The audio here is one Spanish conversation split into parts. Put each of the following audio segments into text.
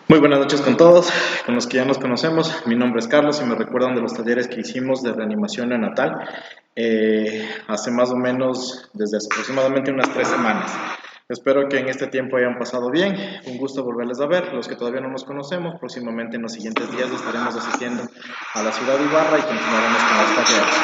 Muy buenas noches con todos, con los que ya nos conocemos. Mi nombre es Carlos y me recuerdan de los talleres que hicimos de reanimación neonatal hace más o menos, desde hace aproximadamente unas 3 semanas. Espero que en este tiempo hayan pasado bien. Un gusto volverles a ver. Los que todavía no nos conocemos, próximamente en los siguientes días estaremos asistiendo a la ciudad de Ibarra y continuaremos con los talleres.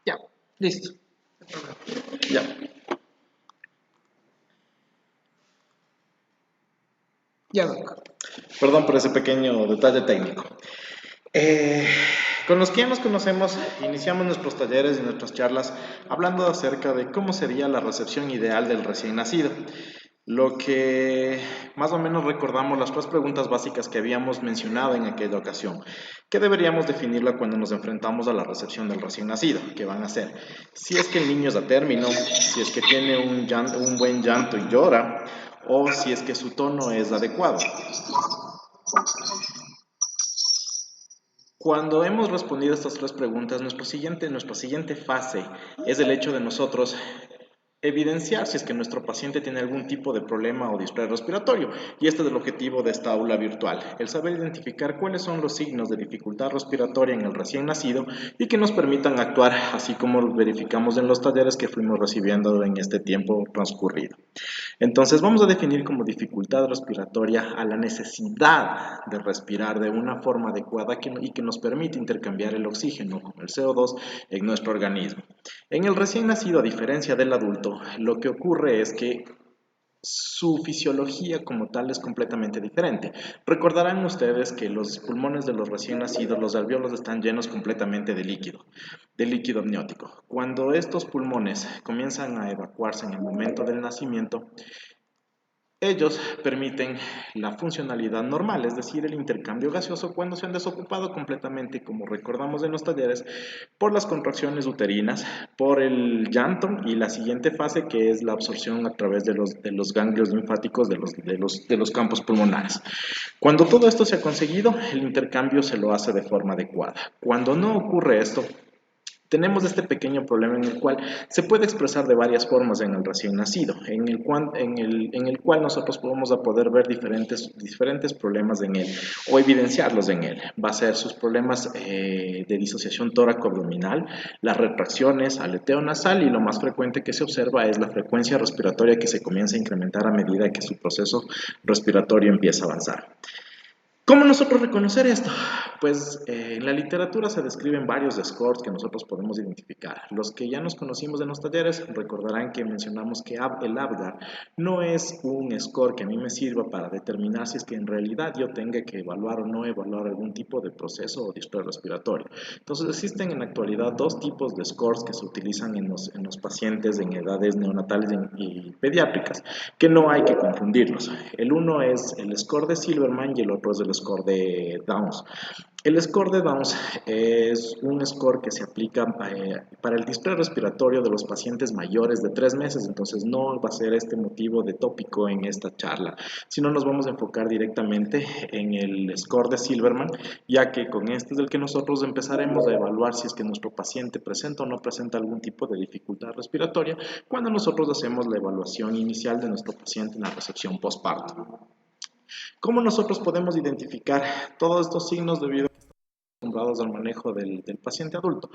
Ya, listo. Ya. Ya, Doc. Perdón por ese pequeño detalle técnico. Con los que ya nos conocemos, iniciamos nuestros talleres y nuestras charlas hablando acerca de cómo sería la recepción ideal del recién nacido. Lo que más o menos recordamos las 3 preguntas básicas que habíamos mencionado en aquella ocasión. ¿Qué deberíamos definirla cuando nos enfrentamos a la recepción del recién nacido? ¿Qué van a hacer? Si es que el niño es a término, si es que tiene un buen llanto y llora, o si es que su tono es adecuado. Cuando hemos respondido estas 3 preguntas, nuestra siguiente fase es el hecho de nosotros evidenciar si es que nuestro paciente tiene algún tipo de problema o distrés respiratorio. Y este es el objetivo de esta aula virtual, el saber identificar cuáles son los signos de dificultad respiratoria en el recién nacido y que nos permitan actuar así como lo verificamos en los talleres que fuimos recibiendo en este tiempo transcurrido. Entonces vamos a definir como dificultad respiratoria a la necesidad de respirar de una forma adecuada y que nos permite intercambiar el oxígeno con el CO2 en nuestro organismo. En el recién nacido, a diferencia del adulto, lo que ocurre es que su fisiología como tal es completamente diferente. Recordarán ustedes que los pulmones de los recién nacidos, los alvéolos están llenos completamente de líquido amniótico. Cuando estos pulmones comienzan a evacuarse en el momento del nacimiento, ellos permiten la funcionalidad normal, es decir, el intercambio gaseoso cuando se han desocupado completamente, como recordamos en los talleres, por las contracciones uterinas, por el llanto y la siguiente fase que es la absorción a través de los ganglios linfáticos de los campos pulmonares. Cuando todo esto se ha conseguido, el intercambio se lo hace de forma adecuada. Cuando no ocurre esto, tenemos este pequeño problema en el cual se puede expresar de varias formas en el recién nacido, en el cual nosotros vamos a poder ver diferentes problemas en él o evidenciarlos en él. Va a ser sus problemas de disociación tóraco-abdominal, las retracciones, aleteo nasal y lo más frecuente que se observa es la frecuencia respiratoria que se comienza a incrementar a medida que su proceso respiratorio empieza a avanzar. ¿Cómo nosotros reconocer esto? Pues en la literatura se describen varios scores que nosotros podemos identificar. Los que ya nos conocimos en los talleres recordarán que mencionamos que el ABGAR no es un score que a mí me sirva para determinar si es que en realidad yo tenga que evaluar o no evaluar algún tipo de proceso o distrés respiratorio. Entonces existen en la actualidad 2 tipos de scores que se utilizan en los pacientes en edades neonatales y pediátricas, que no hay que confundirlos. El uno es el score de Silverman y el otro es el score de Downs. El score de Downs es un score que se aplica para el distrés respiratorio de los pacientes mayores de 3 meses, entonces no va a ser este motivo de tópico en esta charla, sino nos vamos a enfocar directamente en el score de Silverman, ya que con este es el que nosotros empezaremos a evaluar si es que nuestro paciente presenta o no presenta algún tipo de dificultad respiratoria cuando nosotros hacemos la evaluación inicial de nuestro paciente en la recepción postparto. ¿Cómo nosotros podemos identificar todos estos signos debido a que estamos acostumbrados al manejo del paciente adulto?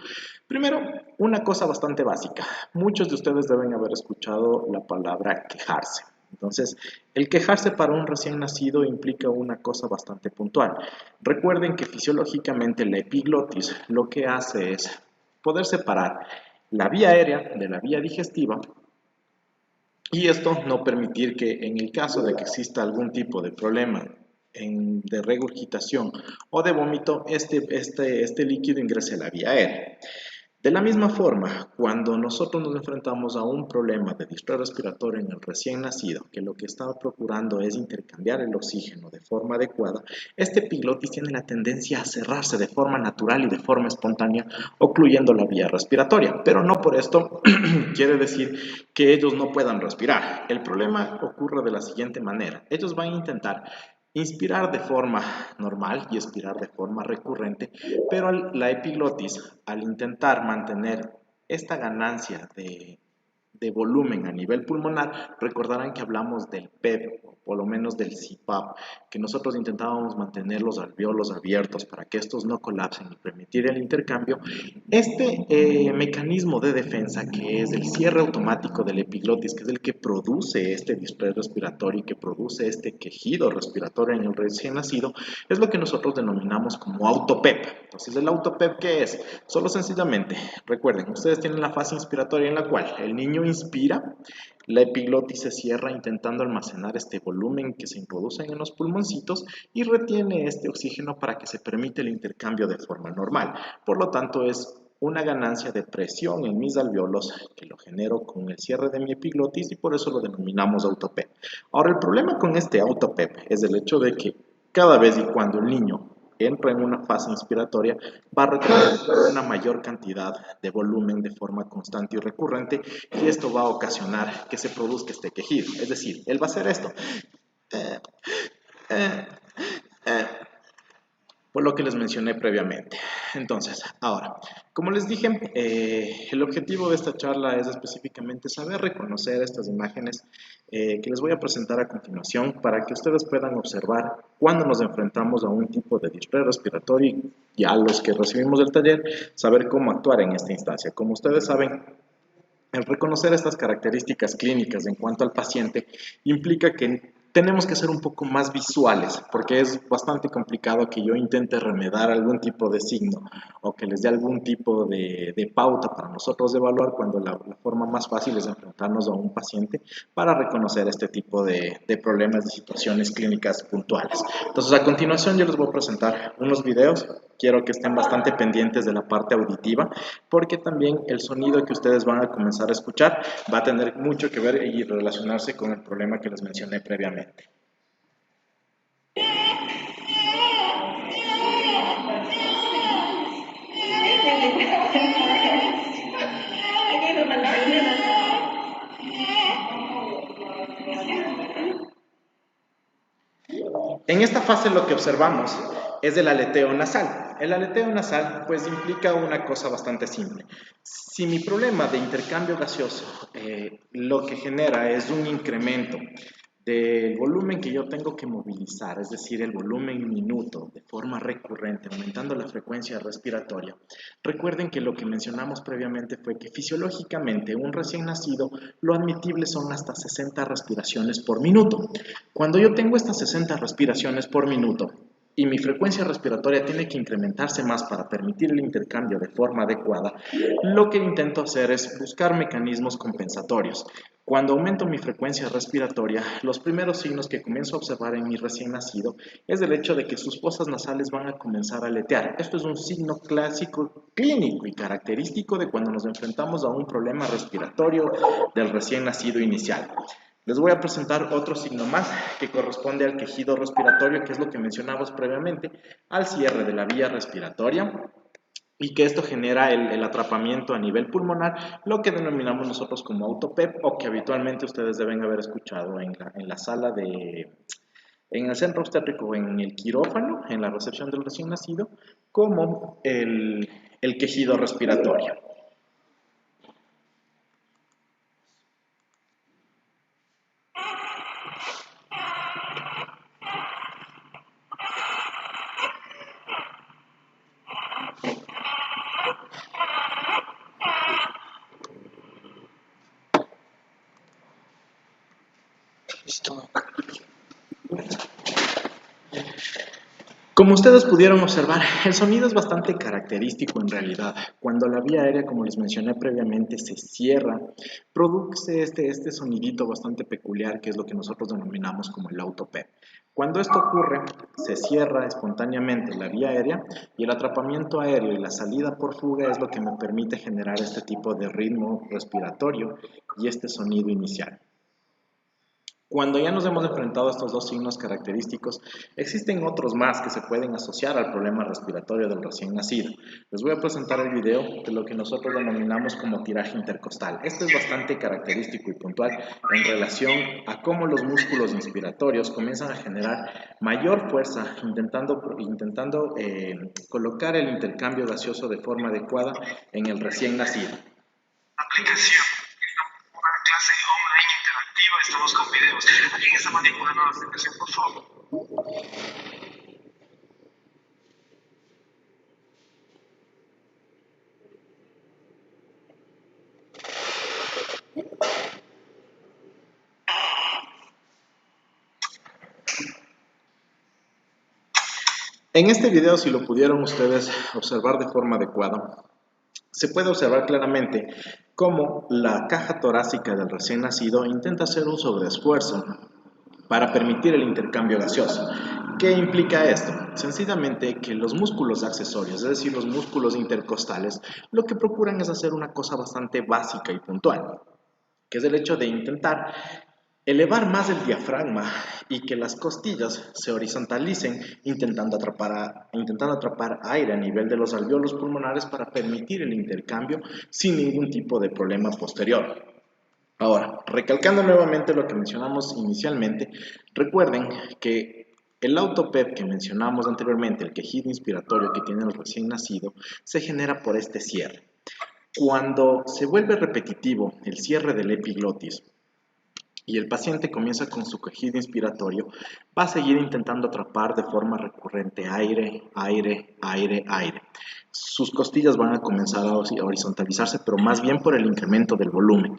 Primero, una cosa bastante básica. Muchos de ustedes deben haber escuchado la palabra quejarse. Entonces, el quejarse para un recién nacido implica una cosa bastante puntual. Recuerden que fisiológicamente la epiglotis lo que hace es poder separar la vía aérea de la vía digestiva y esto no permitir que en el caso de que exista algún tipo de problema de regurgitación o de vómito, este líquido ingrese a la vía aérea. De la misma forma, cuando nosotros nos enfrentamos a un problema de distrés respiratorio en el recién nacido, que lo que está procurando es intercambiar el oxígeno de forma adecuada, este epiglotis tiene la tendencia a cerrarse de forma natural y de forma espontánea, ocluyendo la vía respiratoria. Pero no por esto quiere decir que ellos no puedan respirar. El problema ocurre de la siguiente manera. Ellos van a intentar inspirar de forma normal y expirar de forma recurrente, pero la epiglotis, al intentar mantener esta ganancia de volumen a nivel pulmonar, recordarán que hablamos del PEP, o por lo menos del CPAP, que nosotros intentábamos mantener los alvéolos abiertos para que estos no colapsen y permitir el intercambio. Este mecanismo de defensa, que es el cierre automático del epiglotis, que es el que produce este distrés respiratorio y que produce este quejido respiratorio en el recién nacido, es lo que nosotros denominamos como autopep. Entonces, ¿el autopep qué es? Solo sencillamente, recuerden, ustedes tienen la fase inspiratoria en la cual el niño inspira, la epiglotis se cierra intentando almacenar este volumen que se introduce en los pulmoncitos y retiene este oxígeno para que se permita el intercambio de forma normal. Por lo tanto, es una ganancia de presión en mis alvéolos que lo genero con el cierre de mi epiglotis y por eso lo denominamos autopep. Ahora, el problema con este autopep es el hecho de que cada vez y cuando el niño entra en una fase inspiratoria, va a retener una mayor cantidad de volumen de forma constante y recurrente y esto va a ocasionar que se produzca este quejido. Es decir, él va a hacer esto. Por lo que les mencioné previamente. Entonces, ahora, como les dije, el objetivo de esta charla es específicamente saber reconocer estas imágenes que les voy a presentar a continuación para que ustedes puedan observar cuando nos enfrentamos a un tipo de distrés respiratorio y a los que recibimos el taller, saber cómo actuar en esta instancia. Como ustedes saben, el reconocer estas características clínicas en cuanto al paciente implica que tenemos que ser un poco más visuales, porque es bastante complicado que yo intente remedar algún tipo de signo o que les dé algún tipo de pauta para nosotros evaluar cuando la forma más fácil es enfrentarnos a un paciente para reconocer este tipo de problemas, de situaciones clínicas puntuales. Entonces, a continuación yo les voy a presentar unos videos. Quiero que estén bastante pendientes de la parte auditiva, porque también el sonido que ustedes van a comenzar a escuchar va a tener mucho que ver y relacionarse con el problema que les mencioné previamente. En esta fase lo que observamos es el aleteo nasal. El aleteo nasal pues implica una cosa bastante simple. Si mi problema de intercambio gaseoso lo que genera es un incremento del volumen que yo tengo que movilizar, es decir, el volumen minuto de forma recurrente, aumentando la frecuencia respiratoria. Recuerden que lo que mencionamos previamente fue que fisiológicamente un recién nacido lo admitible son hasta 60 respiraciones por minuto. Cuando yo tengo estas 60 respiraciones por minuto y mi frecuencia respiratoria tiene que incrementarse más para permitir el intercambio de forma adecuada, lo que intento hacer es buscar mecanismos compensatorios. Cuando aumento mi frecuencia respiratoria, los primeros signos que comienzo a observar en mi recién nacido es el hecho de que sus fosas nasales van a comenzar a aletear. Esto es un signo clásico, clínico y característico de cuando nos enfrentamos a un problema respiratorio del recién nacido inicial. Les voy a presentar otro signo más que corresponde al quejido respiratorio, que es lo que mencionamos previamente, al cierre de la vía respiratoria y que esto genera el atrapamiento a nivel pulmonar, lo que denominamos nosotros como autopep o que habitualmente ustedes deben haber escuchado en la sala en el centro obstétrico, en el quirófano, en la recepción del recién nacido, como el quejido respiratorio. Listo. Como ustedes pudieron observar, el sonido es bastante característico en realidad. Cuando la vía aérea, como les mencioné previamente, se cierra, produce este sonidito bastante peculiar que es lo que nosotros denominamos como el auto-PEP. Cuando esto ocurre, se cierra espontáneamente la vía aérea y el atrapamiento aéreo y la salida por fuga es lo que me permite generar este tipo de ritmo respiratorio y este sonido inicial. Cuando ya nos hemos enfrentado a estos dos signos característicos, existen otros más que se pueden asociar al problema respiratorio del recién nacido. Les voy a presentar el video de lo que nosotros denominamos como tiraje intercostal. Este es bastante característico y puntual en relación a cómo los músculos inspiratorios comienzan a generar mayor fuerza intentando colocar el intercambio gaseoso de forma adecuada en el recién nacido. Aplicación. Una clase online interactiva, estamos con videos. ¿Alguien está manipulando la aplicación, por favor? En este video, si lo pudieron ustedes observar de forma adecuada, se puede observar claramente cómo la caja torácica del recién nacido intenta hacer un sobreesfuerzo para permitir el intercambio gaseoso. ¿Qué implica esto? Sencillamente que los músculos accesorios, es decir, los músculos intercostales, lo que procuran es hacer una cosa bastante básica y puntual, que es el hecho de intentar elevar más el diafragma y que las costillas se horizontalicen intentando atrapar aire a nivel de los alvéolos pulmonares para permitir el intercambio sin ningún tipo de problema posterior. Ahora, recalcando nuevamente lo que mencionamos inicialmente, recuerden que el auto-PEP que mencionamos anteriormente, el quejido inspiratorio que tiene el recién nacido, se genera por este cierre. Cuando se vuelve repetitivo el cierre del epiglotis y el paciente comienza con su quejido inspiratorio, va a seguir intentando atrapar de forma recurrente aire, aire, aire, aire. Sus costillas van a comenzar a horizontalizarse, pero más bien por el incremento del volumen.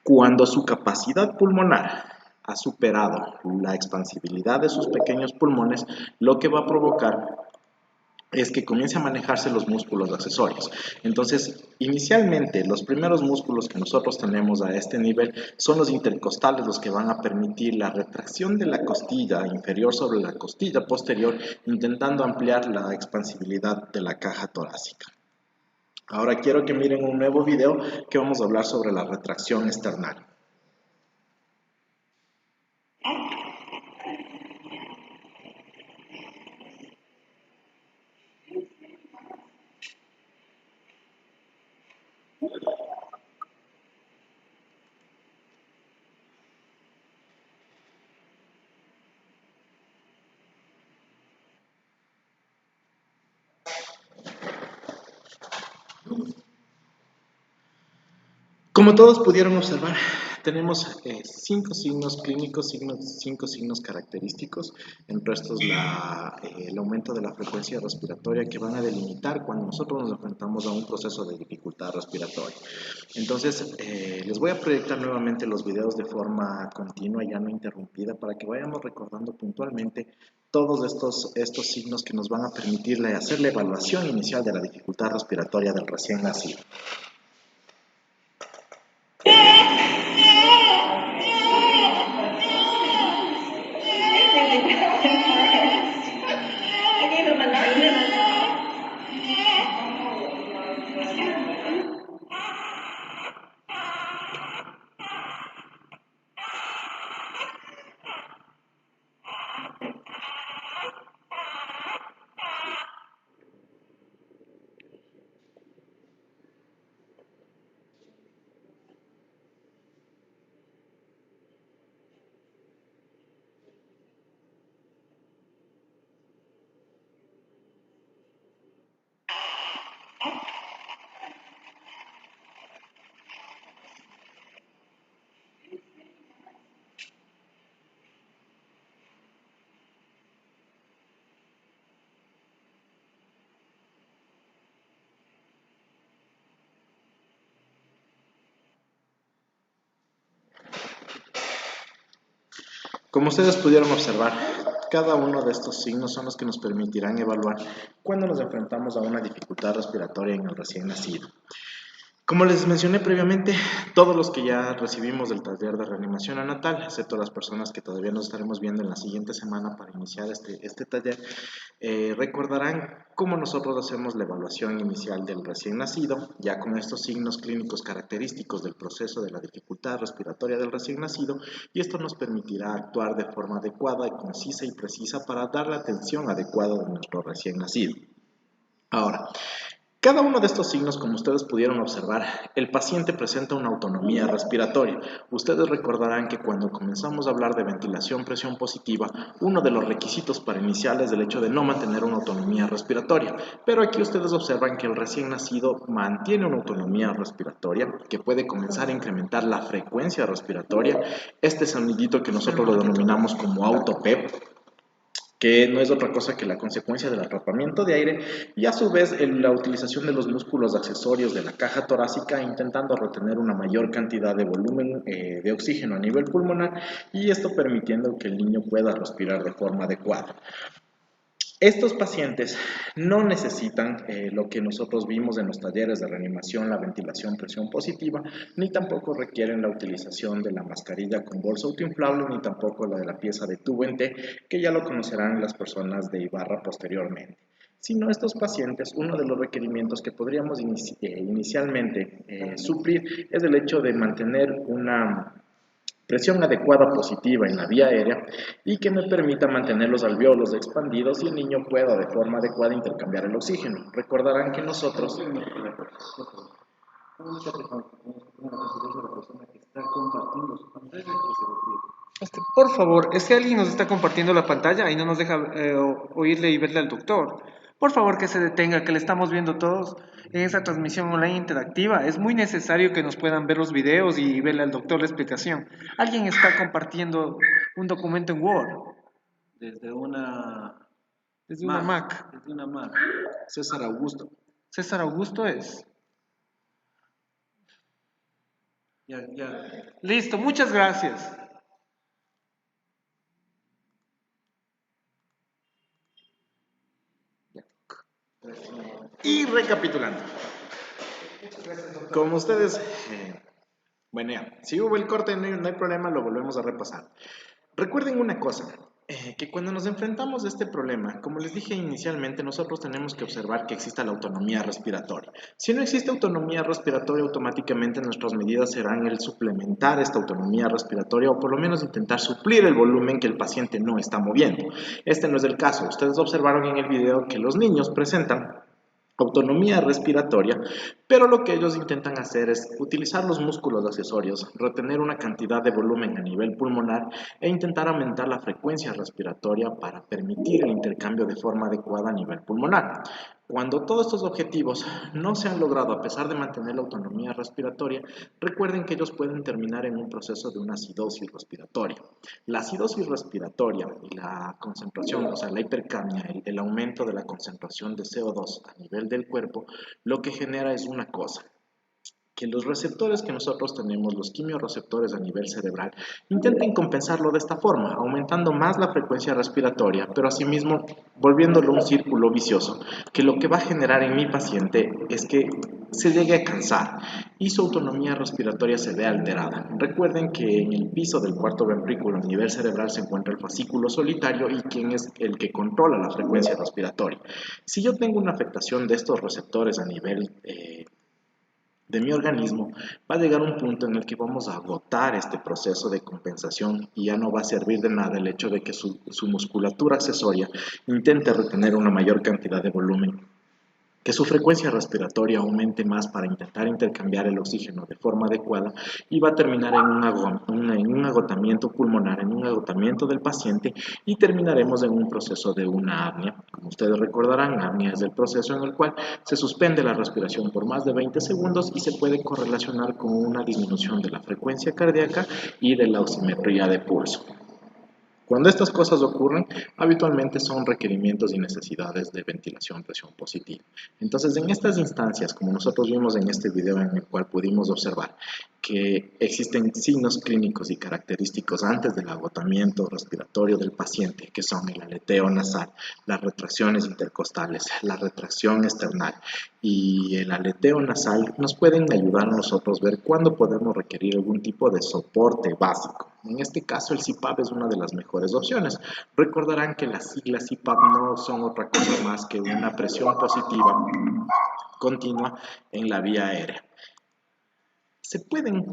Cuando su capacidad pulmonar ha superado la expansibilidad de sus pequeños pulmones, lo que va a provocar es que comience a manejarse los músculos accesorios. Entonces, inicialmente, los primeros músculos que nosotros tenemos a este nivel son los intercostales, los que van a permitir la retracción de la costilla inferior sobre la costilla posterior, intentando ampliar la expansibilidad de la caja torácica. Ahora quiero que miren un nuevo video que vamos a hablar sobre la retracción esternal. Como todos pudieron observar, tenemos 5 signos clínicos, 5 signos característicos, entre estos el aumento de la frecuencia respiratoria que van a delimitar cuando nosotros nos enfrentamos a un proceso de dificultad respiratoria. Entonces, les voy a proyectar nuevamente los videos de forma continua, ya no interrumpida, para que vayamos recordando puntualmente todos estos signos que nos van a permitir hacer la evaluación inicial de la dificultad respiratoria del recién nacido. Como ustedes pudieron observar, Cada uno de estos signos son los que nos permitirán evaluar cuando nos enfrentamos a una dificultad respiratoria en el recién nacido. Como les mencioné previamente, todos los que ya recibimos del taller de reanimación neonatal, excepto las personas que todavía nos estaremos viendo en la siguiente semana para iniciar este taller, recordarán cómo nosotros hacemos la evaluación inicial del recién nacido, ya con estos signos clínicos característicos del proceso de la dificultad respiratoria del recién nacido, y esto nos permitirá actuar de forma adecuada, concisa y precisa para dar la atención adecuada de nuestro recién nacido. Ahora, cada uno de estos signos, como ustedes pudieron observar, el paciente presenta una autonomía respiratoria. Ustedes recordarán que cuando comenzamos a hablar de ventilación presión positiva, uno de los requisitos para iniciar es el hecho de no mantener una autonomía respiratoria. Pero aquí ustedes observan que el recién nacido mantiene una autonomía respiratoria, que puede comenzar a incrementar la frecuencia respiratoria. Este sonidito que nosotros lo denominamos como autopep, que no es otra cosa que la consecuencia del atrapamiento de aire y a su vez la utilización de los músculos accesorios de la caja torácica intentando retener una mayor cantidad de volumen de oxígeno a nivel pulmonar y esto permitiendo que el niño pueda respirar de forma adecuada. Estos pacientes no necesitan lo que nosotros vimos en los talleres de reanimación, la ventilación presión positiva, ni tampoco requieren la utilización de la mascarilla con bolsa autoinflable, ni tampoco la de la pieza de tubo en T, que ya lo conocerán las personas de Ibarra posteriormente. Sino estos pacientes, uno de los requerimientos que podríamos inicialmente suplir es el hecho de mantener una presión adecuada positiva en la vía aérea y que me permita mantener los alvéolos expandidos y el niño pueda de forma adecuada intercambiar el oxígeno. Recordarán que nosotros... Por favor, es que alguien nos está compartiendo la pantalla y no nos deja oírle y verle al doctor. Por favor, que se detenga, que le estamos viendo todos en esta transmisión online interactiva. Es muy necesario que nos puedan ver los videos y verle al doctor la explicación. Alguien está compartiendo un documento en Word. Desde una Mac. Desde una Mac. César Augusto. César Augusto es. Ya. Listo, muchas gracias. Y recapitulando, como ustedes, bueno ya, si hubo el corte no hay problema, lo volvemos a repasar. Recuerden una cosa, que cuando nos enfrentamos a este problema, como les dije inicialmente, nosotros tenemos que observar que exista la autonomía respiratoria. Si no existe autonomía respiratoria, automáticamente nuestras medidas serán el suplementar esta autonomía respiratoria o por lo menos intentar suplir el volumen que el paciente no está moviendo. Este no es el caso. Ustedes observaron en el video que los niños presentan autonomía respiratoria, pero lo que ellos intentan hacer es utilizar los músculos accesorios, retener una cantidad de volumen a nivel pulmonar e intentar aumentar la frecuencia respiratoria para permitir el intercambio de forma adecuada a nivel pulmonar. Cuando todos estos objetivos no se han logrado a pesar de mantener la autonomía respiratoria, recuerden que ellos pueden terminar en un proceso de una acidosis respiratoria. La acidosis respiratoria y la concentración, o sea, la hipercapnia, el aumento de la concentración de CO2 a nivel del cuerpo, lo que genera es una cosa, que los receptores que nosotros tenemos, los quimiorreceptores a nivel cerebral, intenten compensarlo de esta forma, aumentando más la frecuencia respiratoria, pero asimismo volviéndolo un círculo vicioso, que lo que va a generar en mi paciente es que se llegue a cansar y su autonomía respiratoria se vea alterada. Recuerden que en el piso del cuarto ventrículo a nivel cerebral se encuentra el fascículo solitario y quien es el que controla la frecuencia respiratoria. Si yo tengo una afectación de estos receptores a nivel de mi organismo, va a llegar un punto en el que vamos a agotar este proceso de compensación y ya no va a servir de nada el hecho de que su musculatura accesoria intente retener una mayor cantidad de volumen, que su frecuencia respiratoria aumente más para intentar intercambiar el oxígeno de forma adecuada y va a terminar en un agotamiento pulmonar, en un agotamiento del paciente y terminaremos en un proceso de una apnea. Como ustedes recordarán, apnea es el proceso en el cual se suspende la respiración por más de 20 segundos y se puede correlacionar con una disminución de la frecuencia cardíaca y de la oximetría de pulso. Cuando estas cosas ocurren, habitualmente son requerimientos y necesidades de ventilación presión positiva. Entonces, en estas instancias, como nosotros vimos en este video en el cual pudimos observar que existen signos clínicos y característicos antes del agotamiento respiratorio del paciente, que son el aleteo nasal, las retracciones intercostales, la retracción esternal y el aleteo nasal, nos pueden ayudar a nosotros a ver cuándo podemos requerir algún tipo de soporte básico. En este caso, el CPAP es una de las mejores opciones. Recordarán que las siglas CPAP no son otra cosa más que una presión positiva continua en la vía aérea. Se pueden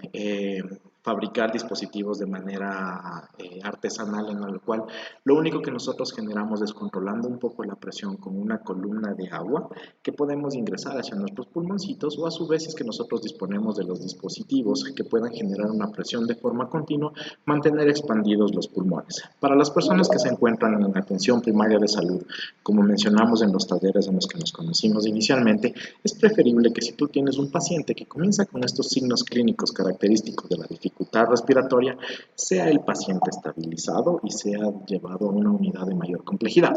fabricar dispositivos de manera artesanal, en el cual lo único que nosotros generamos es controlando un poco la presión con una columna de agua que podemos ingresar hacia nuestros pulmoncitos, o a su vez es que nosotros disponemos de los dispositivos que puedan generar una presión de forma continua, mantener expandidos los pulmones. Para las personas que se encuentran en atención primaria de salud, como mencionamos en los talleres en los que nos conocimos inicialmente, es preferible que si tú tienes un paciente que comienza con estos signos clínicos característicos de la dificultad respiratoria, sea el paciente estabilizado y sea llevado a una unidad de mayor complejidad.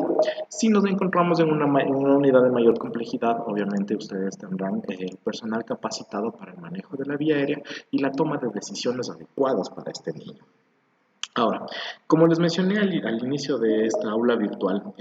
Si nos encontramos en una unidad de mayor complejidad, obviamente ustedes tendrán personal capacitado para el manejo de la vía aérea y la toma de decisiones adecuadas para este niño. Ahora, como les mencioné al inicio de esta aula virtual,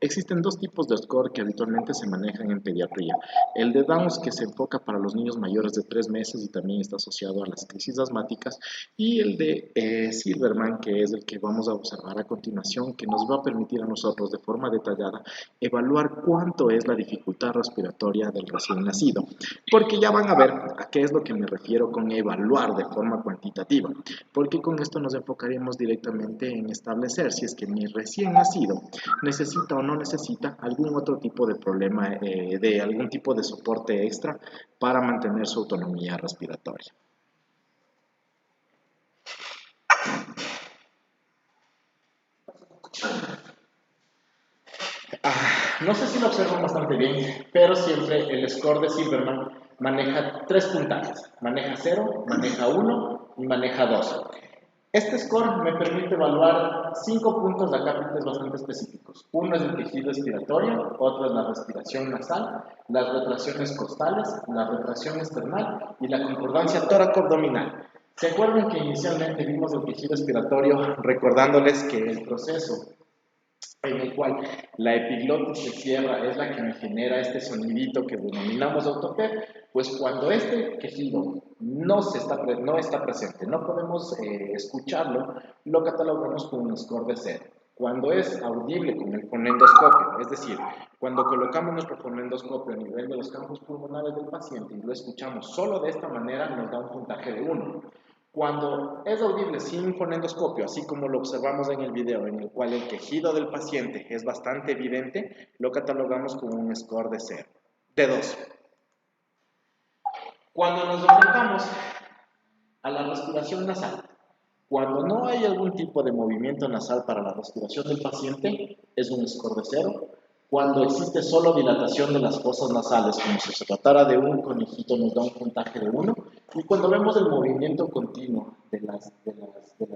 existen dos tipos de score que habitualmente se manejan en pediatría. El de Downs, que se enfoca para los niños mayores de 3 meses y también está asociado a las crisis asmáticas, y el de Silverman, que es el que vamos a observar a continuación, que nos va a permitir a nosotros de forma detallada evaluar cuánto es la dificultad respiratoria del recién nacido, porque ya van a ver a qué es lo que me refiero con evaluar de forma cuantitativa, porque con esto nos enfocaríamos directamente en establecer si es que mi recién nacido necesita o no necesita algún otro tipo de problema, de algún tipo de soporte extra para mantener su autonomía respiratoria. No sé si lo observan bastante bien, pero siempre el score de Silverman maneja 3 puntajes. Maneja 0, maneja 1 y maneja 2. Este score me permite evaluar 5 puntos de acápites bastante específicos. Uno es el tejido respiratorio, otro es la respiración nasal, las retracciones costales, la retracción esternal y la concordancia tóraco-abdominal. ¿Se acuerdan que inicialmente vimos el tejido respiratorio recordándoles que el proceso en el cual la epiglotis se cierra es la que me genera este sonidito que denominamos autopep? Pues cuando este tejido no está presente, no podemos escucharlo, lo catalogamos con un score de 0. Cuando es audible con el fonendoscopio, es decir, cuando colocamos nuestro fonendoscopio a nivel de los campos pulmonares del paciente y lo escuchamos solo de esta manera, nos da un puntaje de 1. Cuando es audible sin fonendoscopio, así como lo observamos en el video, en el cual el quejido del paciente es bastante evidente, lo catalogamos con un score de 0, de 2. Cuando nos enfrentamos a la respiración nasal, cuando no hay algún tipo de movimiento nasal para la respiración del paciente, es un score de 0. Cuando existe solo dilatación de las fosas nasales, como si se tratara de un conejito, nos da un puntaje de 1. Y cuando vemos el movimiento continuo de las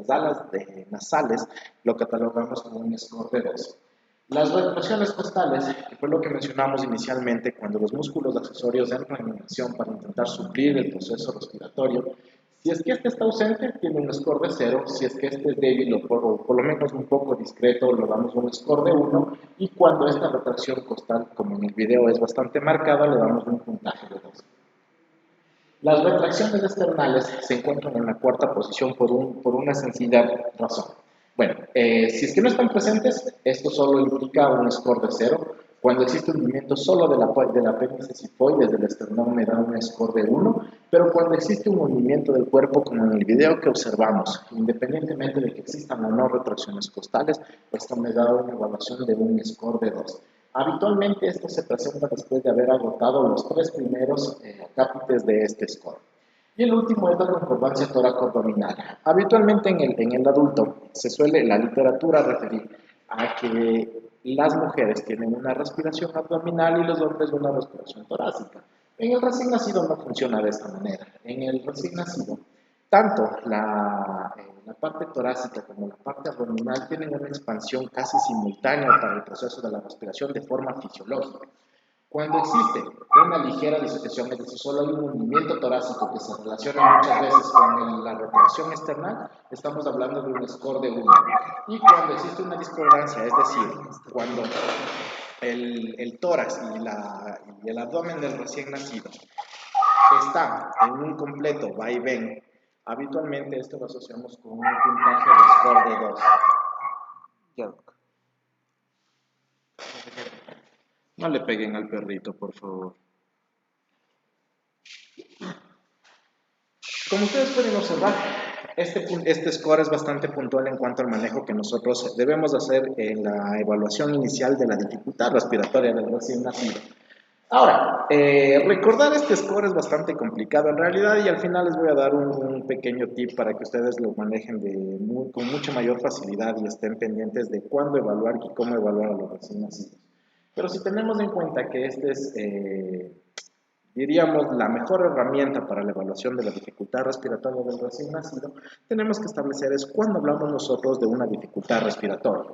alas nasales, lo catalogamos como un score de 2. Las retracciones costales, que fue lo que mencionamos inicialmente, cuando los músculos accesorios entran en acción para intentar suplir el proceso respiratorio, si es que este está ausente, tiene un score de 0. Si es que este es débil o por lo menos un poco discreto, le damos un score de 1. Y cuando esta retracción costal, como en el video es bastante marcada, le damos un puntaje de 2. Las retracciones externales se encuentran en la cuarta posición por una sencilla razón. Bueno, si es que no están presentes, esto solo implica un score de 0. Cuando existe un movimiento solo del apéndice sifoides del esternón me da un score de 1, pero cuando existe un movimiento del cuerpo, como en el video que observamos, independientemente de que existan o no retracciones costales, esto me da una evaluación de un score de 2. Habitualmente esto se presenta después de haber agotado los 3 primeros acápites de este score. Y el último es la concordancia tóraco-abdominal. Habitualmente en el adulto se suele la literatura referir a que las mujeres tienen una respiración abdominal y los hombres una respiración torácica. En el recién nacido no funciona de esta manera. En el recién nacido, Tanto la parte torácica como la parte abdominal tienen una expansión casi simultánea para el proceso de la respiración de forma fisiológica. Cuando existe una ligera disociación, es decir, solo hay un movimiento torácico que se relaciona muchas veces con la retracción external, estamos hablando de un score de 1. Y cuando existe una discordancia, es decir, cuando el tórax y el abdomen del recién nacido está en un completo vaivén, habitualmente esto lo asociamos con un puntaje de score de 2. Ya. No le peguen al perrito, por favor. Como ustedes pueden observar, este score es bastante puntual en cuanto al manejo que nosotros debemos hacer en la evaluación inicial de la dificultad respiratoria del recién nacido. Ahora, recordar este score es bastante complicado en realidad y al final les voy a dar un pequeño tip para que ustedes lo manejen con mucha mayor facilidad y estén pendientes de cuándo evaluar y cómo evaluar a los recién nacidos. Pero si tenemos en cuenta que este es, diríamos, la mejor herramienta para la evaluación de la dificultad respiratoria del recién nacido, tenemos que establecer es cuándo hablamos nosotros de una dificultad respiratoria.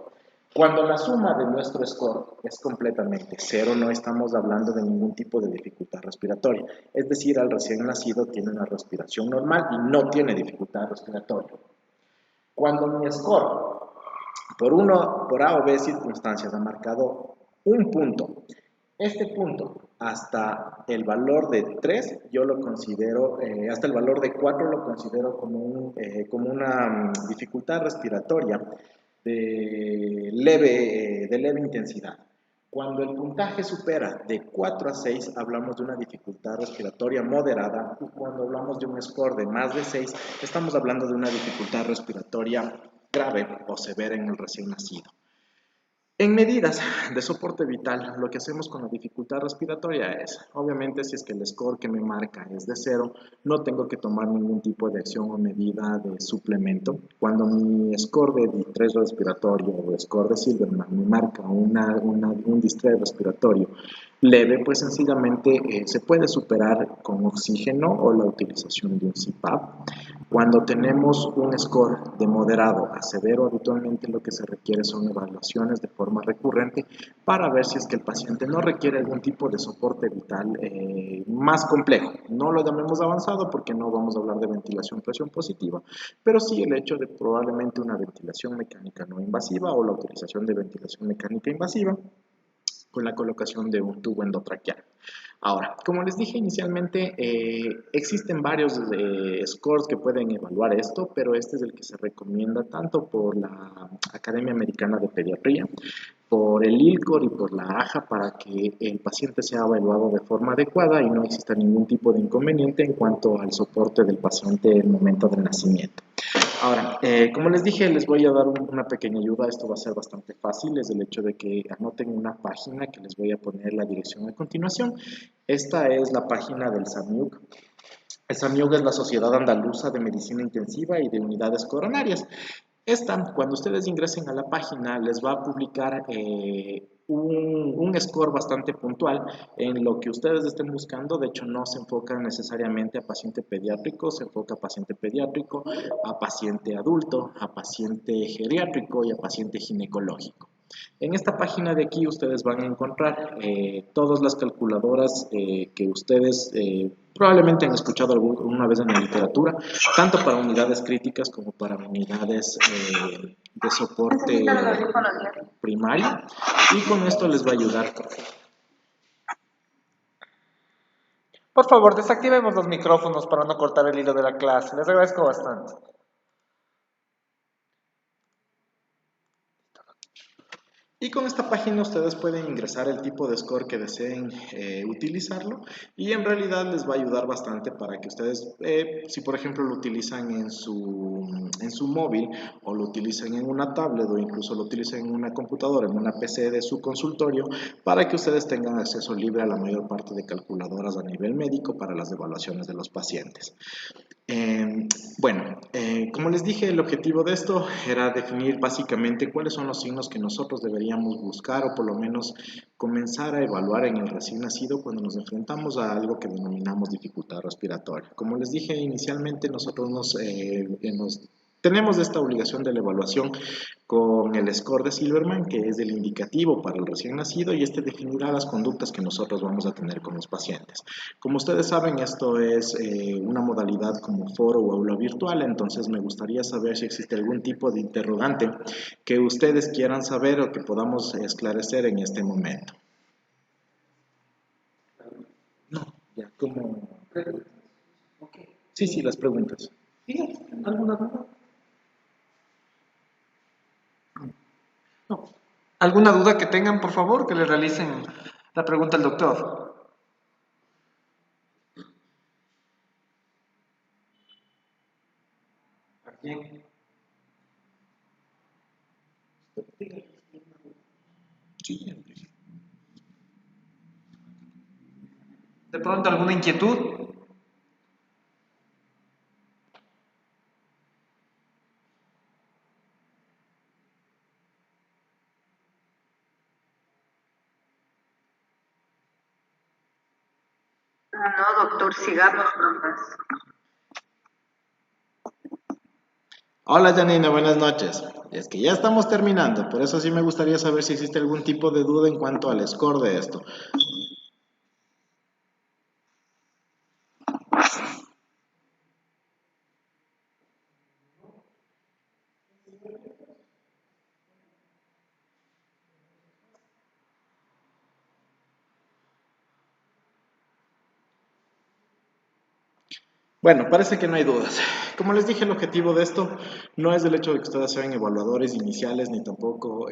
Cuando la suma de nuestro score es completamente cero, no estamos hablando de ningún tipo de dificultad respiratoria. Es decir, el recién nacido tiene una respiración normal y no tiene dificultad respiratoria. Cuando mi score por A o B circunstancias ha marcado un punto, este punto hasta el valor de 3 yo lo considero, hasta el valor de 4 lo considero como una dificultad respiratoria de leve intensidad. Cuando el puntaje supera de 4 a 6, hablamos de una dificultad respiratoria moderada, y cuando hablamos de un score de más de 6, estamos hablando de una dificultad respiratoria grave o severa en el recién nacido. En medidas de soporte vital, lo que hacemos con la dificultad respiratoria es, obviamente, si es que el score que me marca es de 0, no tengo que tomar ningún tipo de acción o medida de suplemento. Cuando mi score de distrés respiratorio o score de Silverman me marca un distrés respiratorio leve, pues sencillamente se puede superar con oxígeno o la utilización de un CPAP. Cuando tenemos un score de moderado a severo, habitualmente lo que se requiere son evaluaciones de forma recurrente para ver si es que el paciente no requiere algún tipo de soporte vital más complejo. No lo llamemos avanzado porque no vamos a hablar de ventilación presión positiva, pero sí el hecho de probablemente una ventilación mecánica no invasiva o la utilización de ventilación mecánica invasiva con la colocación de un tubo endotraqueal. Ahora, como les dije inicialmente, existen varios scores que pueden evaluar esto, pero este es el que se recomienda tanto por la Academia Americana de Pediatría, por el ILCOR y por la AJA para que el paciente sea evaluado de forma adecuada y no exista ningún tipo de inconveniente en cuanto al soporte del paciente en el momento del nacimiento. Ahora, como les dije, les voy a dar una pequeña ayuda. Esto va a ser bastante fácil. Es el hecho de que anoten una página que les voy a poner la dirección a continuación. Esta es la página del SAMIUC. El SAMIUC es la Sociedad Andaluza de Medicina Intensiva y de Unidades Coronarias. Cuando ustedes ingresen a la página, les va a publicar un score bastante puntual en lo que ustedes estén buscando. De hecho, no se enfoca necesariamente a paciente pediátrico, se enfoca a paciente pediátrico, a paciente adulto, a paciente geriátrico y a paciente ginecológico. En esta página de aquí ustedes van a encontrar todas las calculadoras que ustedes probablemente han escuchado alguna vez en la literatura, tanto para unidades críticas como para unidades de soporte primario, y con esto les va a ayudar. Por favor, desactivemos los micrófonos para no cortar el hilo de la clase. Les agradezco bastante. Y con esta página ustedes pueden ingresar el tipo de score que deseen utilizarlo, y en realidad les va a ayudar bastante para que ustedes, si por ejemplo lo utilizan en su móvil o lo utilizan en una tablet o incluso lo utilizan en una computadora, en una PC de su consultorio, para que ustedes tengan acceso libre a la mayor parte de calculadoras a nivel médico para las evaluaciones de los pacientes. Como les dije, el objetivo de esto era definir básicamente cuáles son los signos que nosotros deberíamos deberíamos buscar o por lo menos comenzar a evaluar en el recién nacido cuando nos enfrentamos a algo que denominamos dificultad respiratoria. Como les dije inicialmente, nosotros tenemos esta obligación de la evaluación con el score de Silverman, que es el indicativo para el recién nacido, y este definirá las conductas que nosotros vamos a tener con los pacientes. Como ustedes saben, esto es una modalidad como foro o aula virtual, entonces me gustaría saber si existe algún tipo de interrogante que ustedes quieran saber o que podamos esclarecer en este momento. No, ya, como... Sí, las preguntas. ¿Alguna duda? No. ¿Alguna duda que tengan, por favor, que le realicen la pregunta al doctor? ¿A quién? Sí. ¿De pronto alguna inquietud? No, doctor, sigamos nomás. Hola Janina, buenas noches. Es que ya estamos terminando, por eso sí me gustaría saber si existe algún tipo de duda en cuanto al score de esto. Bueno, parece que no hay dudas. Como les dije, el objetivo de esto no es el hecho de que ustedes sean evaluadores iniciales ni tampoco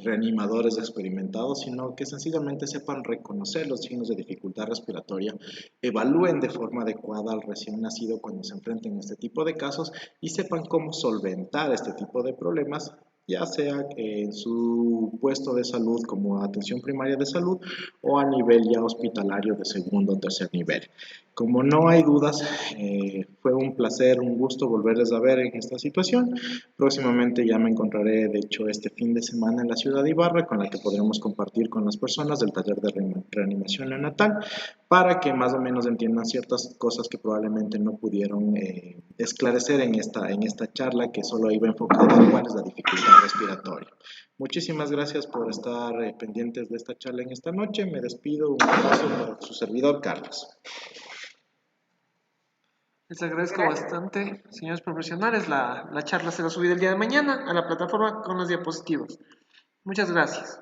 reanimadores experimentados, sino que sencillamente sepan reconocer los signos de dificultad respiratoria, evalúen de forma adecuada al recién nacido cuando se enfrenten a este tipo de casos y sepan cómo solventar este tipo de problemas, ya sea en su puesto de salud como atención primaria de salud o a nivel ya hospitalario de segundo o tercer nivel. Como no hay dudas, fue un placer, un gusto volverles a ver en esta situación. Próximamente ya me encontraré, de hecho, este fin de semana en la ciudad de Ibarra, con la que podremos compartir con las personas del taller de reanimación neonatal, para que más o menos entiendan ciertas cosas que probablemente no pudieron esclarecer en esta charla, que solo iba enfocada en cuál es la dificultad respiratoria. Muchísimas gracias por estar pendientes de esta charla en esta noche. Me despido. Un abrazo para su servidor, Carlos. Les agradezco bastante, señores profesionales. La charla será subida el día de mañana a la plataforma con las diapositivas. Muchas gracias.